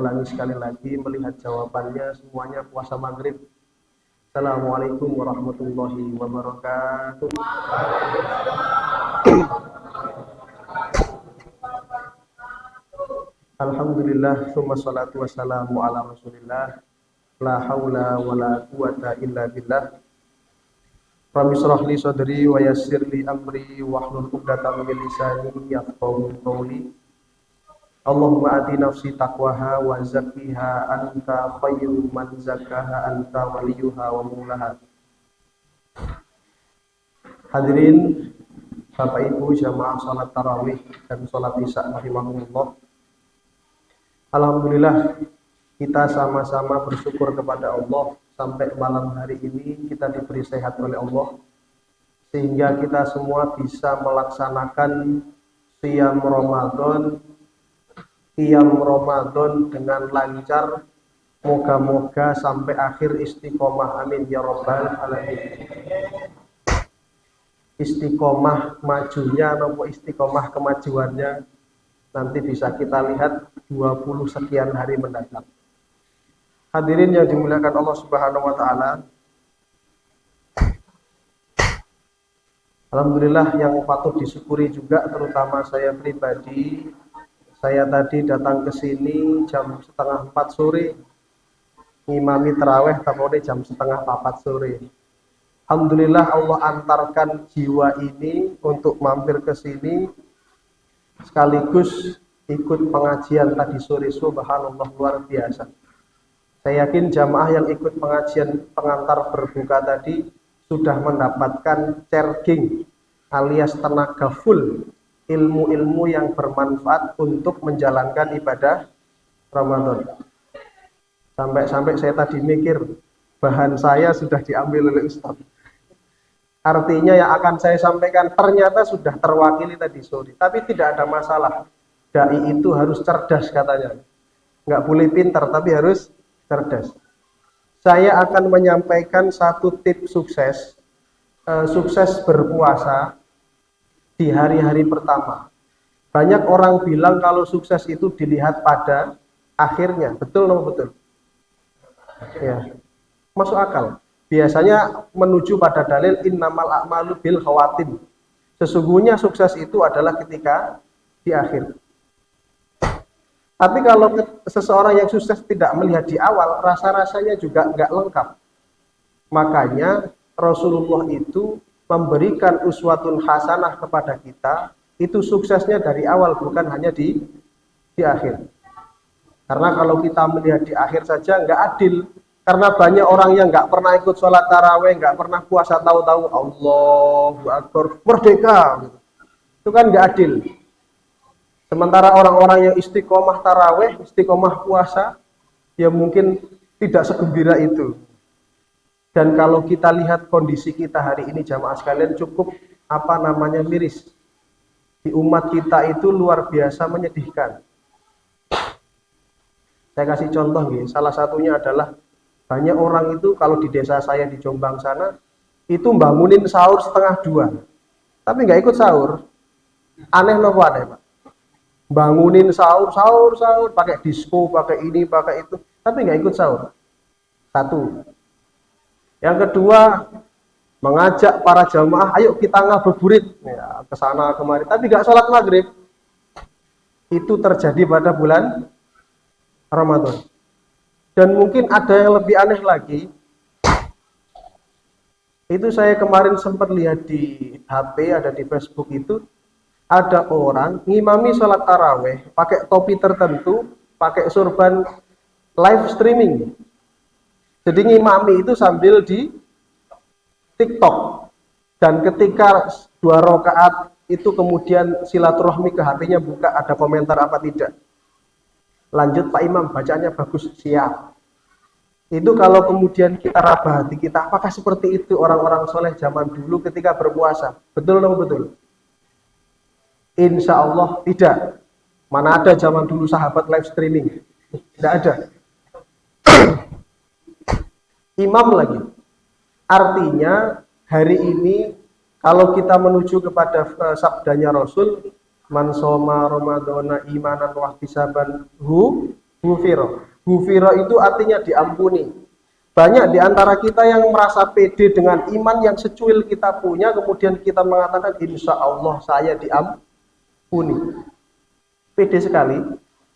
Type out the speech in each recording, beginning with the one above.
ulangi sekali lagi, melihat jawabannya semuanya puasa maghrib. Assalamualaikum warahmatullahi wabarakatuh. Alhamdulillah, summa salatu wassalamu ala rasulillah. La hawla wa la quwata illa billah. Rabbi shrah li sadri wa yassir li amri wahlul 'uqdatam min lisani yafqahu qawli. Allahumma ati nafsi taqwaha wa zakkiha anta khairu man zakkaha anta waliyuha wa mulaha. Hadirin Bapak Ibu jamaah salat tarawih dan salat isya rahimahumullah. Alhamdulillah kita sama-sama bersyukur kepada Allah sampai malam hari ini kita diberi sehat oleh Allah sehingga kita semua bisa melaksanakan qiyam Ramadan dengan lancar. Moga-moga sampai akhir istiqomah, amin ya rabbal alamin. Istiqomah majunya nopo istiqomah kemajuannya nanti bisa kita lihat 20 sekian hari mendatang. Hadirin yang dimuliakan Allah Subhanahu wa taala. Alhamdulillah yang patut disyukuri juga terutama saya pribadi. Saya tadi datang ke sini jam 3:30 sore. Ngimami tarawih tapone jam 3:30 sore. Alhamdulillah Allah antarkan jiwa ini untuk mampir ke sini sekaligus ikut pengajian tadi sore. Subhanallah, luar biasa. Saya yakin jamaah yang ikut pengajian pengantar berbuka tadi sudah mendapatkan charging alias tenaga full ilmu-ilmu yang bermanfaat untuk menjalankan ibadah Ramadan. Sampai saya tadi mikir bahan saya sudah diambil oleh Ustaz. Artinya yang akan saya sampaikan ternyata sudah terwakili tadi sore. Tapi tidak ada masalah. Dai itu harus cerdas katanya. Nggak boleh pintar, tapi harus cerdas. Saya akan menyampaikan satu tips sukses berpuasa di hari-hari pertama. Banyak orang bilang kalau sukses itu dilihat pada akhirnya. Betul atau betul? Ya, masuk akal. Biasanya menuju pada dalil innamal a'malu bil khawatim. Sesungguhnya sukses itu adalah ketika di akhir. Tapi kalau seseorang yang sukses tidak melihat di awal, rasa-rasanya juga nggak lengkap. Makanya Rasulullah itu memberikan uswatun hasanah kepada kita, itu suksesnya dari awal, bukan hanya di akhir. Karena kalau kita melihat di akhir saja nggak adil. Karena banyak orang yang nggak pernah ikut sholat taraweh, nggak pernah puasa, tahu-tahu Allahu Akbar, merdeka. Itu kan nggak adil. Sementara orang-orang yang istiqomah taraweh, istiqomah puasa, ya mungkin tidak segembira itu. Dan kalau kita lihat kondisi kita hari ini jamaah sekalian cukup miris. Di umat kita itu luar biasa menyedihkan. Saya kasih contoh nih, salah satunya adalah banyak orang itu kalau di desa saya di Jombang sana itu bangunin sahur 1:30, tapi nggak ikut sahur. Aneh nopo aneh Pak? Bangunin sahur, pakai disco, pakai ini, pakai itu, tapi nggak ikut sahur. Satu. Yang kedua, mengajak para jamaah, ayo kita ngabuburit, ya, ke sana kemari, tapi nggak sholat maghrib. Itu terjadi pada bulan Ramadan. Dan mungkin ada yang lebih aneh lagi. Itu saya kemarin sempat lihat di HP, ada di Facebook itu, ada orang ngimami sholat taraweh pakai topi tertentu, pakai surban, live streaming. Jadi ngimami itu sambil di TikTok. Dan ketika 2 rakaat itu kemudian silaturahmi ke HP-nya buka, ada komentar apa tidak. Lanjut Pak Imam, bacaannya bagus, siap. Itu kalau kemudian kita rabah hati kita, apakah seperti itu orang-orang soleh zaman dulu ketika berpuasa? Betul atau betul? Insya Allah tidak. Mana ada zaman dulu sahabat live streaming? Tidak ada. Imam lagi. Artinya hari ini kalau kita menuju kepada sabdanya Rasul, man shoma ramadhana imanan wa ihtisaban hu Ghufiro. Ghufiro itu artinya diampuni. Banyak di antara kita yang merasa pede dengan iman yang secuil kita punya, kemudian kita mengatakan insya Allah saya diampuni. Pede sekali.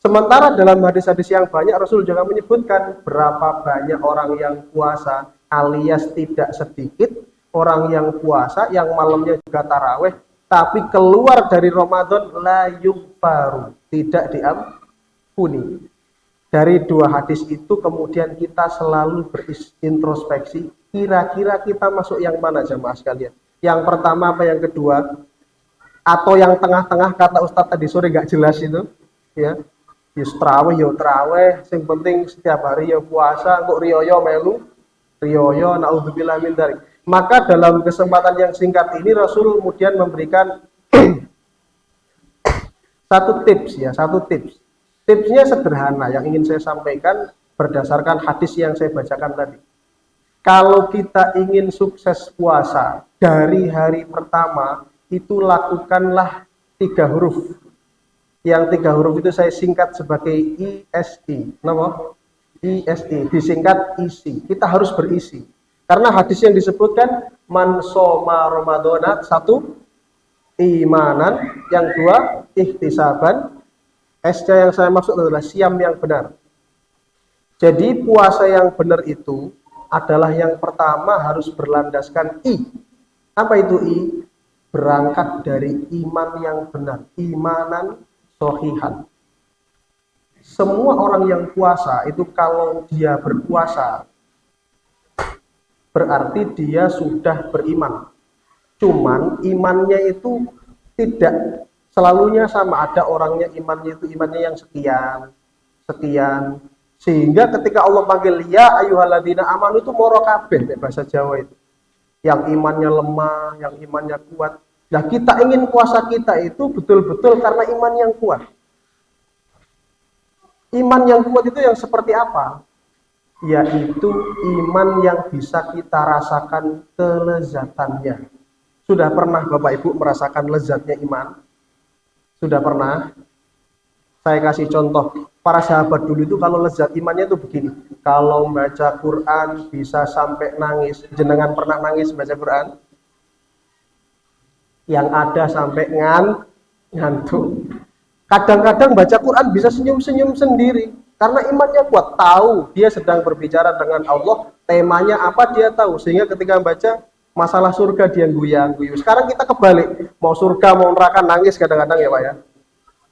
Sementara dalam hadis-hadis yang banyak Rasul juga menyebutkan berapa banyak orang yang puasa alias tidak sedikit orang yang puasa yang malamnya juga taraweh tapi keluar dari Ramadan la yughfaru, tidak diampuni. Dari dua hadis itu kemudian kita selalu berintrospeksi, kira-kira kita masuk yang mana jamaah sekalian? Yang pertama apa yang kedua? Atau yang tengah-tengah kata Ustadz tadi sore gak jelas itu, ya. Yus traweh, sing penting setiap hari ya puasa, kok riyoyo melu, riyoyo, naudzubillah min dzalik. Maka dalam kesempatan yang singkat ini Rasul kemudian memberikan satu tips. Tipsnya sederhana yang ingin saya sampaikan berdasarkan hadis yang saya bacakan tadi. Kalau kita ingin sukses puasa dari hari pertama itu lakukanlah 3 huruf. Yang 3 huruf itu saya singkat sebagai ISI. Kenapa? ISI, disingkat isi. Kita harus berisi. Karena hadis yang disebutkan man shoma ramadhana, 1 imanan, yang 2 ihtisaban. S-nya yang saya maksud adalah siam yang benar. Jadi puasa yang benar itu adalah yang pertama harus berlandaskan I. Apa itu I? Berangkat dari iman yang benar. Imanan sohihan. Semua orang yang puasa itu kalau dia berpuasa berarti dia sudah beriman. Cuman imannya itu tidak selalunya sama, ada orangnya imannya yang sekian. Sehingga ketika Allah panggil ya ayyuhalladzina amanu itu moro kabeh bahasa Jawa itu. Yang imannya lemah, yang imannya kuat. Nah, kita ingin puasa kita itu betul-betul karena iman yang kuat. Iman yang kuat itu yang seperti apa? Yaitu iman yang bisa kita rasakan kelezatannya. Sudah pernah Bapak Ibu merasakan lezatnya iman? Sudah pernah? Saya kasih contoh. Para sahabat dulu itu kalau lezat imannya itu begini. Kalau baca Quran bisa sampai nangis. Jenengan pernah nangis baca Quran? Yang ada sampai ngantuk. Kadang-kadang baca Quran bisa senyum-senyum sendiri. Karena imannya kuat. Tahu dia sedang berbicara dengan Allah. Temanya apa dia tahu. Sehingga ketika baca masalah surga dia guyu. Sekarang kita kebalik. Mau surga, mau neraka nangis kadang-kadang ya Pak ya.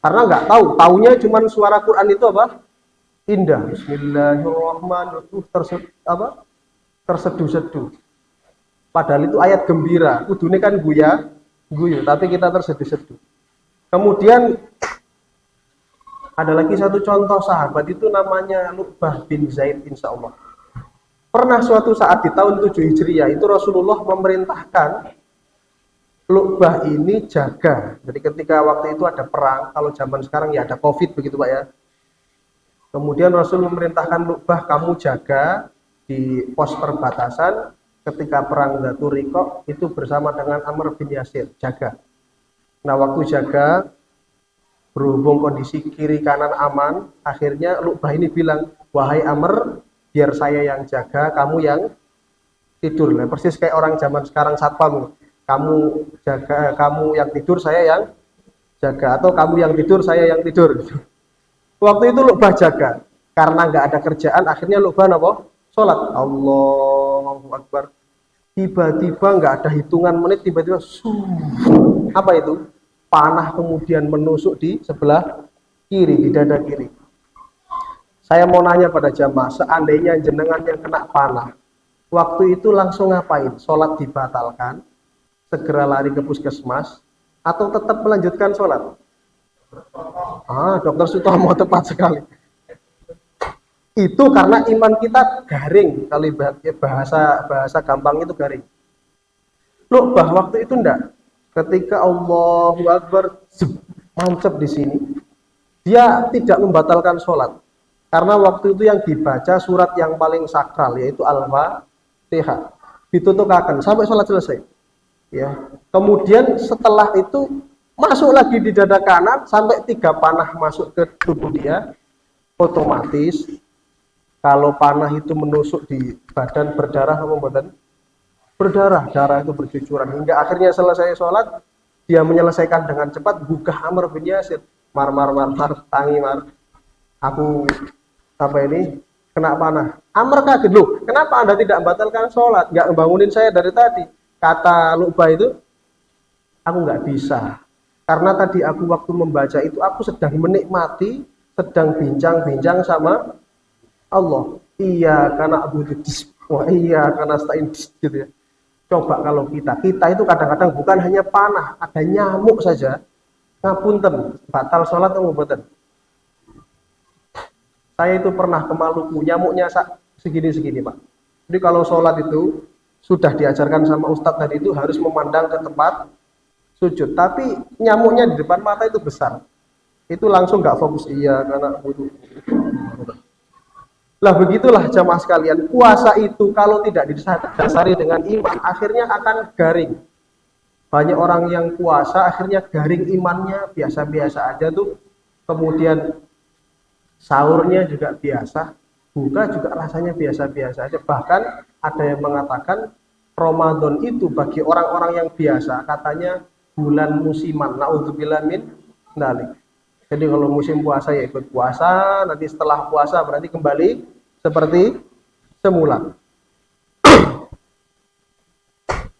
Karena nggak tahu. Taunya cuma suara Quran itu apa? Indah. Bismillahirrahmanirrahim. Terseduh-seduh. Padahal itu ayat gembira. Kudune kan guyu. Tapi kita terseduh-seduh. Kemudian ada lagi satu contoh sahabat itu namanya Luqbah bin Zaid insya Allah. Pernah suatu saat di tahun 7 Hijriah itu Rasulullah memerintahkan Luqbah ini jaga. Jadi ketika waktu itu ada perang, kalau zaman sekarang ya ada Covid begitu Pak ya. Kemudian Rasul memerintahkan Luqbah kamu jaga di pos perbatasan ketika perang Dzatur Riqah itu bersama dengan Amr bin Yasir, jaga. Nah, waktu jaga berhubung kondisi kiri kanan aman, akhirnya Luqbah ini bilang, "Wahai Amr, biar saya yang jaga, kamu yang tidur." Nah, persis kayak orang zaman sekarang satpam. Kamu jaga, kamu yang tidur, saya yang jaga, atau kamu yang tidur, saya yang tidur. Waktu itu Luqbah jaga, karena nggak ada kerjaan, akhirnya Luqbah apa? Sholat. Allahu Akbar. Tiba-tiba nggak ada hitungan menit, tiba-tiba apa itu? Panah kemudian menusuk di sebelah kiri, di dada kiri. Saya mau nanya pada jamaah, seandainya jenengan yang kena panah, waktu itu langsung ngapain? Sholat dibatalkan, segera lari ke puskesmas, atau tetap melanjutkan sholat? Dokter Sutomo tepat sekali. Itu karena iman kita garing, kalau bahasa gampang itu garing. Luqbah waktu itu enggak. Ketika Allahu Akbar mancep di sini, dia tidak membatalkan sholat. Karena waktu itu yang dibaca surat yang paling sakral, yaitu Al-Fatihah. Ditutukakan sampai sholat selesai. Ya. Kemudian setelah itu masuk lagi di dada kanan sampai 3 panah masuk ke tubuh dia. otomatis kalau panah itu menusuk di badan berdarah apa badan? Berdarah, darah itu bercucuran hingga akhirnya selesai sholat dia menyelesaikan dengan cepat gugah Amr bin Yasir, mar tangi mar, aku apa ini kena panah. Amr kaget, loh kenapa anda tidak membatalkan sholat, nggak membangunin saya dari tadi? Kata Lu'bah itu, aku nggak bisa karena tadi aku waktu membaca itu aku sedang menikmati, sedang bincang-bincang sama Allah. Iya karena Abu wah iya karena stain gitu ya. Coba kalau kita itu kadang-kadang bukan hanya panah, ada nyamuk saja. Ngapunten, batal sholat atau mboten? Saya itu pernah ke Maluku, nyamuknya segini-segini Pak. Jadi kalau sholat itu sudah diajarkan sama Ustadz tadi itu harus memandang ke tempat sujud. Tapi nyamuknya di depan mata itu besar. Itu langsung nggak fokus, iya karena butuh. Lah begitulah jamaah sekalian, puasa itu kalau tidak didasari dengan iman, akhirnya akan garing. Banyak orang yang puasa akhirnya garing imannya, biasa-biasa aja tuh. Kemudian sahurnya juga biasa, buka juga rasanya biasa-biasa aja. Bahkan ada yang mengatakan Ramadan itu bagi orang-orang yang biasa, katanya bulan musiman, naudzubillah min dzalik. Jadi kalau musim puasa ya ikut puasa, nanti setelah puasa berarti kembali seperti semula.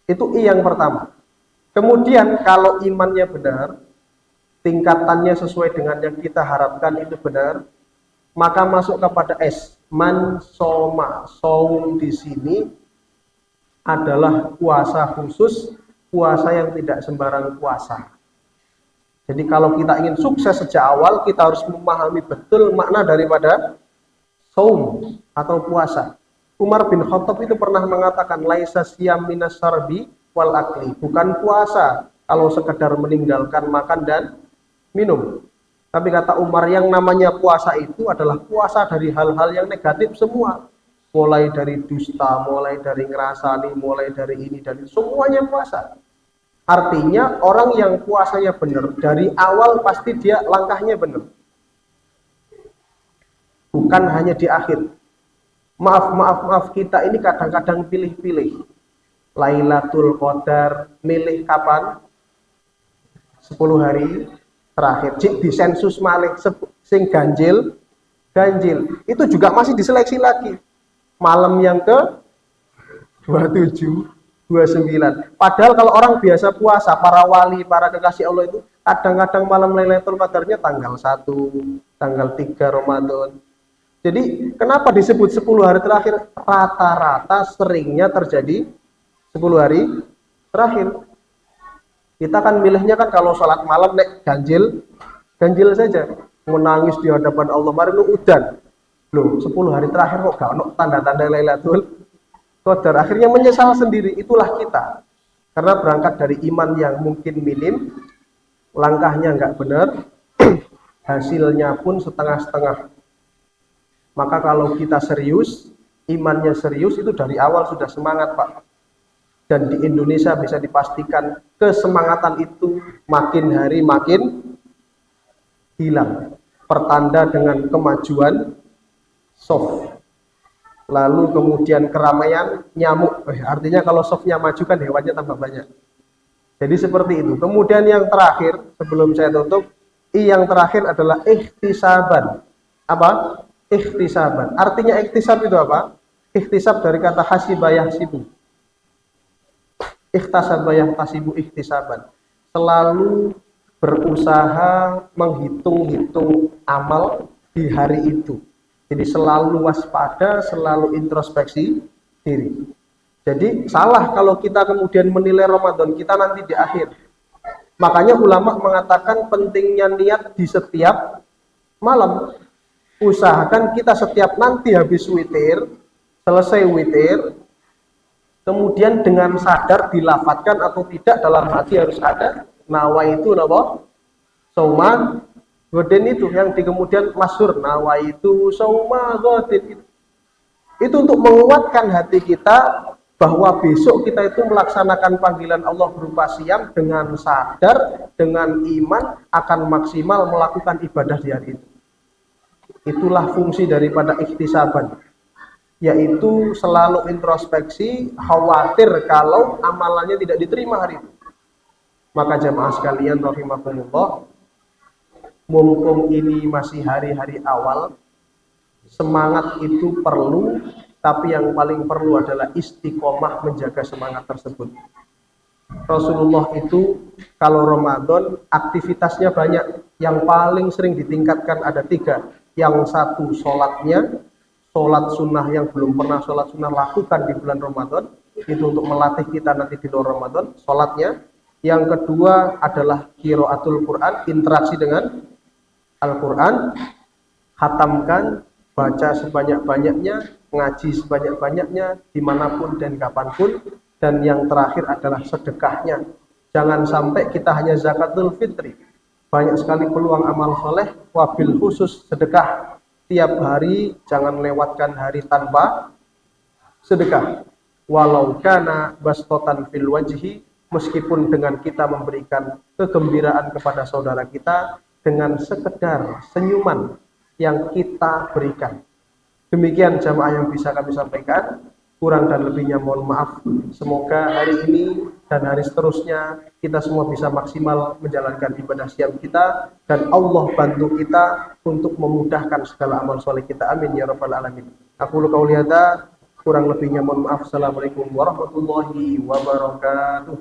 Itu yang pertama. Kemudian kalau imannya benar, tingkatannya sesuai dengan yang kita harapkan itu benar, maka masuk kepada S. Man soma, saum di sini adalah puasa khusus, puasa yang tidak sembarang puasa. Jadi kalau kita ingin sukses sejak awal, kita harus memahami betul makna daripada saum atau puasa. Umar bin Khattab itu pernah mengatakan laisa siyam minas sarbi wal akli, bukan puasa kalau sekedar meninggalkan makan dan minum. Tapi kata Umar, yang namanya puasa itu adalah puasa dari hal-hal yang negatif semua. Mulai dari dusta, mulai dari ngerasani, mulai dari ini dan semuanya puasa. Artinya orang yang puasanya benar dari awal pasti dia langkahnya benar. Bukan hanya di akhir. Maaf kita ini kadang-kadang pilih-pilih. Lailatul Qadar milih kapan? 10 hari terakhir. Di sensus malih sing ganjil. Itu juga masih diseleksi lagi. Malam yang ke 27 29. Padahal kalau orang biasa puasa, para wali, para kekasih Allah itu kadang-kadang malam Lailatul Qadarnya tanggal 1, tanggal 3 Ramadan. Jadi kenapa disebut 10 hari terakhir? Rata-rata seringnya terjadi 10 hari terakhir. Kita kan milihnya kan kalau sholat malam nek ganjil saja. Menangis di hadapan Allah, mari lu udan. Loh, 10 hari terakhir kok gak ono tanda-tanda Lailatul Qadar, akhirnya menyesal sendiri. Itulah kita, karena berangkat dari iman yang mungkin minim, langkahnya nggak benar, hasilnya pun setengah-setengah. Maka kalau kita serius, imannya serius, itu dari awal sudah semangat Pak. Dan di Indonesia bisa dipastikan kesemangatan itu makin hari makin hilang, pertanda dengan kemajuan soft. Lalu kemudian keramaian, nyamuk. Artinya kalau softnya maju kan hewannya tambah banyak. Jadi seperti itu. Kemudian yang terakhir, sebelum saya tutup, yang terakhir adalah ikhtisaban. Apa? Ikhtisaban. Artinya ikhtisab itu apa? Ikhtisab dari kata hasiba yahsibu. Ikhtasaba yahtasibu ikhtisaban. Selalu berusaha menghitung-hitung amal di hari itu. Jadi selalu waspada, selalu introspeksi diri. Jadi salah kalau kita kemudian menilai Ramadan kita nanti di akhir. Makanya ulama mengatakan pentingnya niat di setiap malam. Usahakan kita setiap nanti habis witir, selesai witir, kemudian dengan sadar dilafatkan atau tidak dalam hati harus ada nawaitu napa? Sauma Godin itu yang di kemudian masyhur nawaitu sauma godin itu untuk menguatkan hati kita bahwa besok kita itu melaksanakan panggilan Allah berupa siam dengan sadar, dengan iman akan maksimal melakukan ibadah di hari itu. Itulah fungsi daripada ikhtisaban, yaitu selalu introspeksi, khawatir kalau amalannya tidak diterima hari itu. Maka jamaah sekalian rahimakumullah, mumpung ini masih hari-hari awal, semangat itu perlu, tapi yang paling perlu adalah istiqomah menjaga semangat tersebut. Rasulullah itu kalau Ramadan aktivitasnya banyak, yang paling sering ditingkatkan ada 3. Yang satu sholatnya, sholat sunnah yang belum pernah sholat sunnah lakukan di bulan Ramadan, itu untuk melatih kita nanti di luar Ramadan, sholatnya. Yang kedua adalah qiraatul Quran, interaksi dengan Al-Quran, khatamkan, baca sebanyak-banyaknya, ngaji sebanyak-banyaknya, dimanapun dan kapanpun. Dan yang terakhir adalah sedekahnya. Jangan sampai kita hanya zakatul fitri. Banyak sekali peluang amal soleh, wabil khusus sedekah. Tiap hari jangan lewatkan hari tanpa sedekah. Walau kana bastotan fil wajhi, meskipun dengan kita memberikan kegembiraan kepada saudara kita dengan sekedar senyuman yang kita berikan. Demikian jamaah yang bisa kami sampaikan. Kurang dan lebihnya mohon maaf. Semoga hari ini dan hari seterusnya kita semua bisa maksimal menjalankan ibadah siam kita, dan Allah bantu kita untuk memudahkan segala amal soleh kita. Amin ya rabbal alamin. Aku qauli hadza, kurang lebihnya mohon maaf. Assalamualaikum warahmatullahi wabarakatuh.